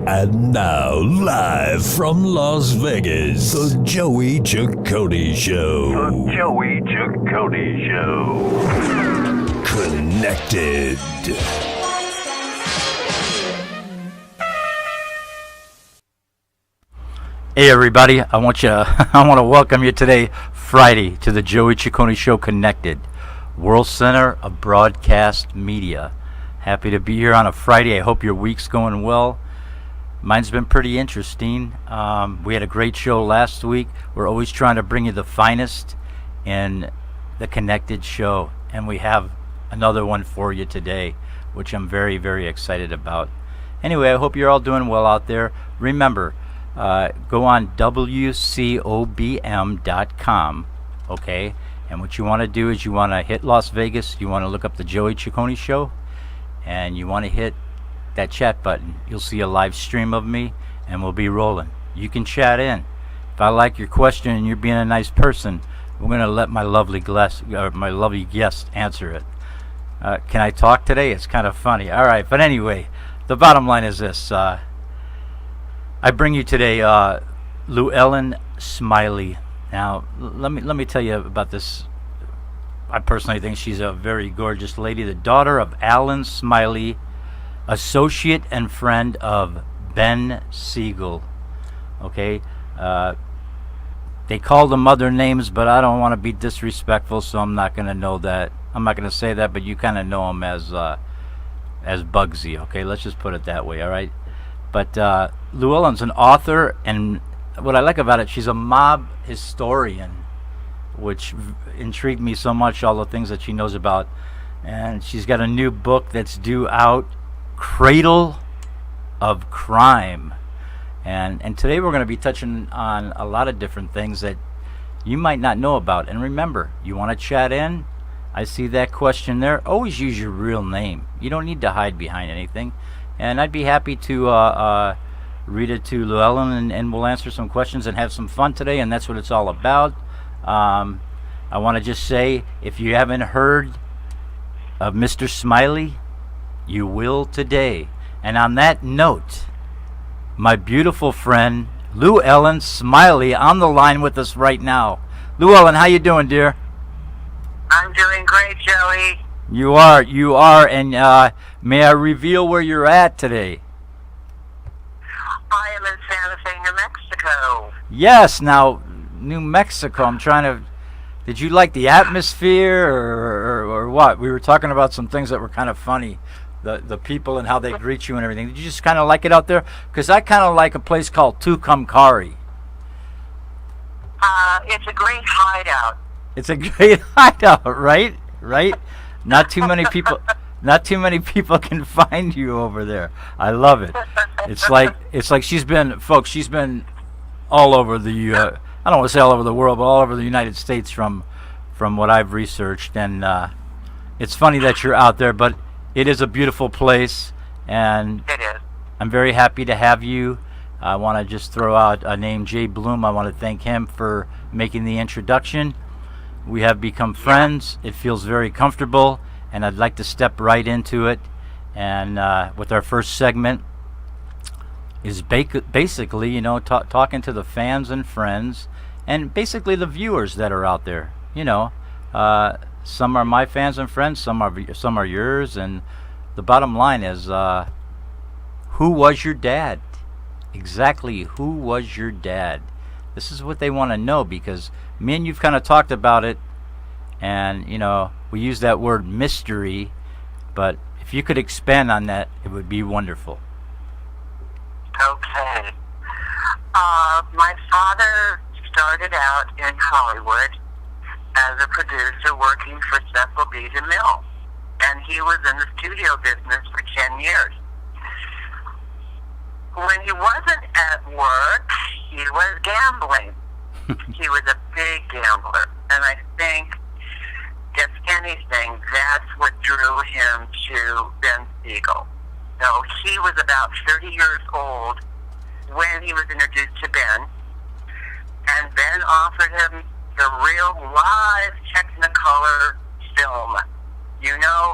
And now, live from Las Vegas, the Joey Ciccone Show. The Joey Ciccone Show. Connected. Hey everybody, I want to welcome you today, Friday, to the Joey Ciccone Show Connected, World Center of Broadcast Media. Happy to be here on a Friday. I hope your week's going well. Mine's been pretty interesting. We had a great show last week. We're always trying to bring you the finest in the Connected Show, and we have another one for you today, which I'm very, very excited about. Anyway, I hope you're all doing well out there. Remember, go on WCOBM.com, okay? And what you want to do is you want to hit Las Vegas, you want to look up the Joey Ciccone Show, and you want to hit that chat button. You'll see a live stream of me, and we'll be rolling. You can chat in. If I like your question and you're being a nice person, we're going to let my lovely guest answer it. Can I talk today? It's kind of funny. All right, but anyway, the bottom line is this. I bring you today Luellen Smiley. Now, let me tell you about this. I personally think she's a very gorgeous lady, the daughter of Alan Smiley, associate and friend of Ben Siegel. Okay, they call them other names, but I don't want to be disrespectful, so I'm not going to know that. I'm not going to say that, but you kind of know him as Bugsy. Okay, let's just put it that way. All right. But Luellen's an author, and what I like about it, she's a mob historian, which intrigued me so much, all the things that she knows about. And she's got a new book that's due out, Cradle of Crime. And today we're going to be touching on a lot of different things that you might not know about. And remember, you want to chat in? I see that question there. Always use your real name. You don't need to hide behind anything. And I'd be happy to read it to Luellen, and we'll answer some questions and have some fun today, and that's what it's all about. I want to just say, if you haven't heard of Mr. Smiley, you will today. And on that note, my beautiful friend Luellen Smiley on the line with us right now. Luellen, how you doing, dear? I'm doing great, Joey. You are, and may I reveal where you're at today? I am in Santa Fe, New Mexico. Yes, now, New Mexico, I'm trying to... Did you like the atmosphere, or what? We were talking about some things that were kind of funny, the people and how they greet you and everything. Did you just kind of like it out there? Because I kind of like a place called Tucumcari. It's a great hideout. It's a great hideout, right? Not too many people can find you over there. I love it. It's like she's been all over the I don't want to say all over the world, but all over the United States from what I've researched. And it's funny that you're out there, but it is a beautiful place, and it is. I'm very happy to have you. I want to just throw out a name, Jay Bloom. I want to thank him for making the introduction. We have become friends. It feels very comfortable, and I'd like to step right into it. And with our first segment is basically, talking to the fans and friends, and basically the viewers that are out there. Some are my fans and friends, some are yours, and the bottom line is, who was your dad? Exactly, who was your dad? This is what they want to know, because me and you've kind of talked about it, and we use that word mystery, but if you could expand on that, it would be wonderful. Okay. My father started out in Hollywood as a producer working for Cecil B. DeMille, and he was in the studio business for 10 years. When he wasn't at work, he was gambling. He was a big gambler, and I think, if anything, that's what drew him to Ben Siegel. So he was about 30 years old when he was introduced to Ben, and Ben offered him the real live Technicolor film.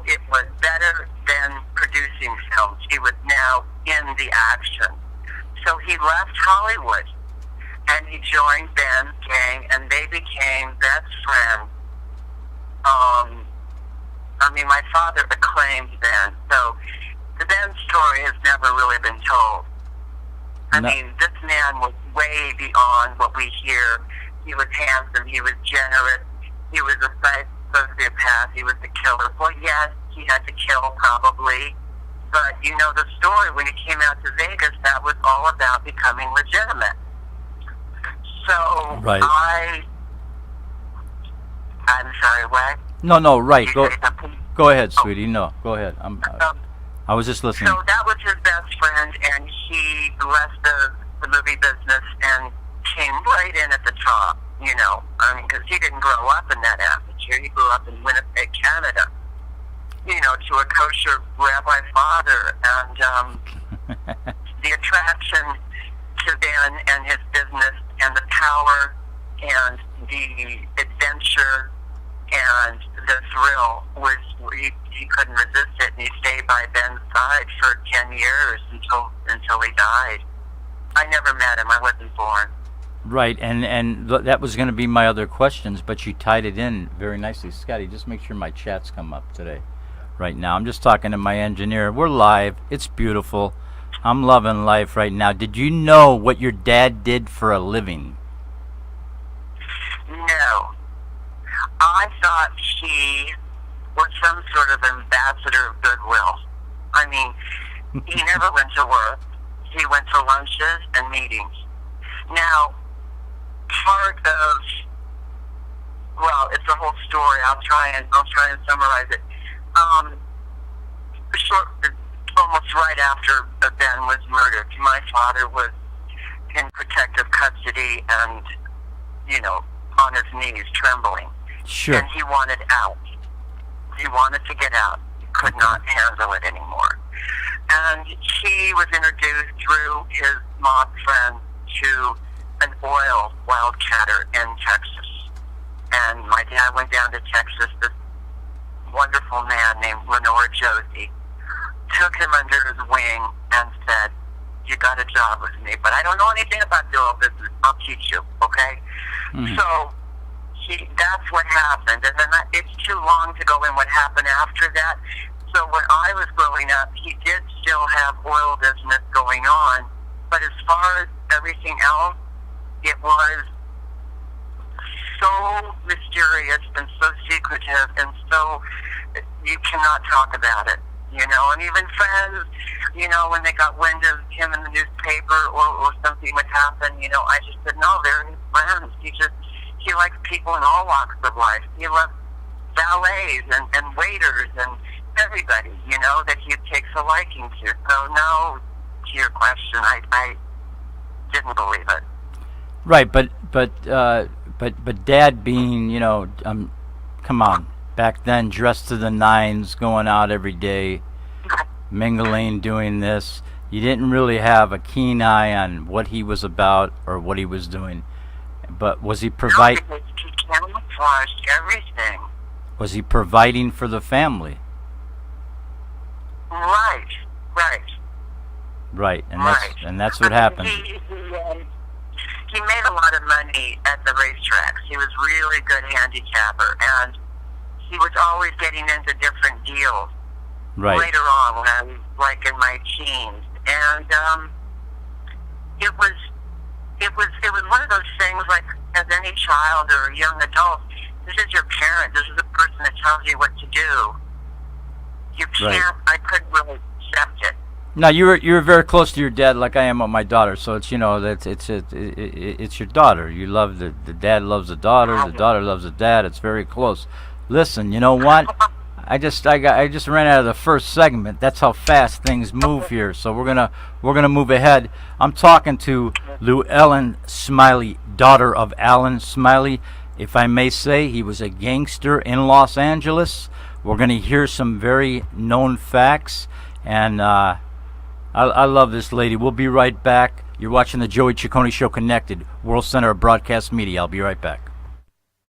It was better than producing films. He was now in the action. So he left Hollywood, and he joined Ben's gang, and they became best friends. My father acclaimed Ben, so the Ben story has never really been told. This man was way beyond what we hear. He was handsome, he was generous, he was a sociopath, he was a killer. Well, yes, he had to kill probably, but you know the story, when he came out to Vegas, that was all about becoming legitimate. So, right. I'm sorry, what? No, right. Go ahead, sweetie. No, go ahead. I was just listening. So that was his best friend, and he left the movie business and came right in at the top, because he didn't grow up in that atmosphere. He grew up in Winnipeg, Canada, to a kosher rabbi father, and the attraction to Ben and his business and the power and the adventure and the thrill was, he couldn't resist it, and he stayed by Ben's side for 10 years until he died. I never met him. I wasn't born. Right, and that was going to be my other questions, but you tied it in very nicely. Scotty, just make sure my chats come up today. Right now, I'm just talking to my engineer. We're live. It's beautiful. I'm loving life right now. Did you know what your dad did for a living? No. I thought he was some sort of ambassador of goodwill. He never went to work. He went to lunches and meetings. Now, part of, it's a whole story. I'll try and summarize it. Almost right after Ben was murdered, my father was in protective custody and, on his knees, trembling. Sure. And he wanted out. He wanted to get out. He could not handle it anymore. And he was introduced through his mob friend to an oil wildcatter in Texas. And my dad went down to Texas. This wonderful man named Lenore Josie took him under his wing and said, "You got a job with me, but I don't know anything about the oil business. I'll teach you, okay?" Mm-hmm. So that's what happened. And then it's too long to go in what happened after that. So when I was growing up, he did still have oil business going on. But as far as everything else, it was so mysterious and so secretive and so you cannot talk about it, and even friends, when they got wind of him in the newspaper or something would happen, I just said, no, they're his friends. He likes people in all walks of life. He loves valets and waiters and everybody, that he takes a liking to. So no, to your question, I didn't believe it. Right, but Dad being, come on, back then dressed to the nines, going out every day, mingling, doing this. You didn't really have a keen eye on what he was about or what he was doing. But was he providing? No, because he camouflaged everything. Was he providing for the family? Right. Right, and that's what happened. He made a lot of money at the racetracks. He was really good handicapper, and he was always getting into different deals. Right. Later on, when I was in my teens, and it was one of those things. Like, as any child or young adult, this is your parent. This is the person that tells you what to do. You can't. Right. I couldn't really accept it. Now you were very close to your dad, like I am with my daughter. So it's it's your daughter. You love the dad loves the daughter loves the dad. It's very close. Listen, you know what? I just ran out of the first segment. That's how fast things move here. So we're gonna move ahead. I'm talking to Luellen Smiley, daughter of Alan Smiley. If I may say, he was a gangster in Los Angeles. We're gonna hear some very known facts, and I love this lady. We'll be right back. You're watching the Joey Ciccone Show Connected, World Center of Broadcast Media. I'll be right back.